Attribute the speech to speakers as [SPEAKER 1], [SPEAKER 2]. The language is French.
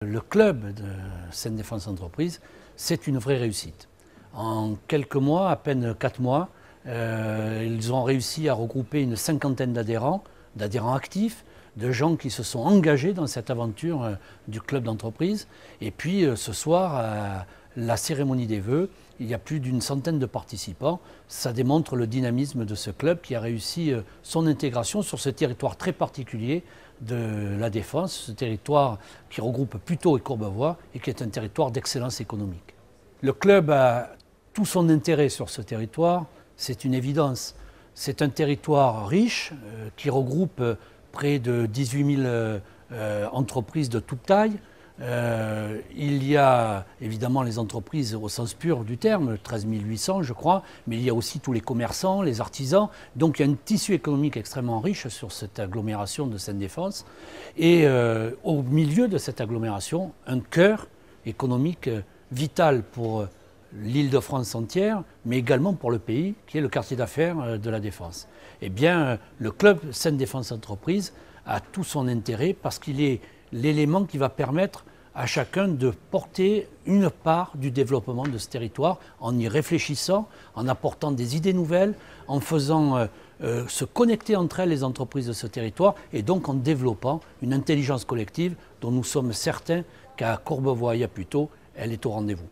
[SPEAKER 1] Le club de Seine Défense Entreprise, c'est une vraie réussite. En quelques mois, à peine 4 mois, ils ont réussi à regrouper une cinquantaine d'adhérents actifs, de gens qui se sont engagés dans cette aventure du club d'entreprise. Et puis ce soir, à la cérémonie des vœux, il y a plus d'une centaine de participants. Ça démontre le dynamisme de ce club qui a réussi son intégration sur ce territoire très particulier de la Défense, ce territoire qui regroupe Puteaux et Courbevoie et qui est un territoire d'excellence économique. Le club a tout son intérêt sur ce territoire, c'est une évidence. C'est un territoire riche qui regroupe près de 18 000 entreprises de toute taille. Il y a évidemment les entreprises au sens pur du terme, 13 800 je crois, mais il y a aussi tous les commerçants, les artisans. Donc il y a un tissu économique extrêmement riche sur cette agglomération de Seine-Défense. Et au milieu de cette agglomération, un cœur économique vital pour l'Île-de-France entière, mais également pour le pays, qui est le quartier d'affaires de la Défense. Eh bien, le club Seine Défense Entreprise a tout son intérêt parce qu'il est l'élément qui va permettre à chacun de porter une part du développement de ce territoire en y réfléchissant, en apportant des idées nouvelles, en faisant se connecter entre elles les entreprises de ce territoire et donc en développant une intelligence collective dont nous sommes certains qu'à Courbevoie et à Puteaux, elle est au rendez-vous.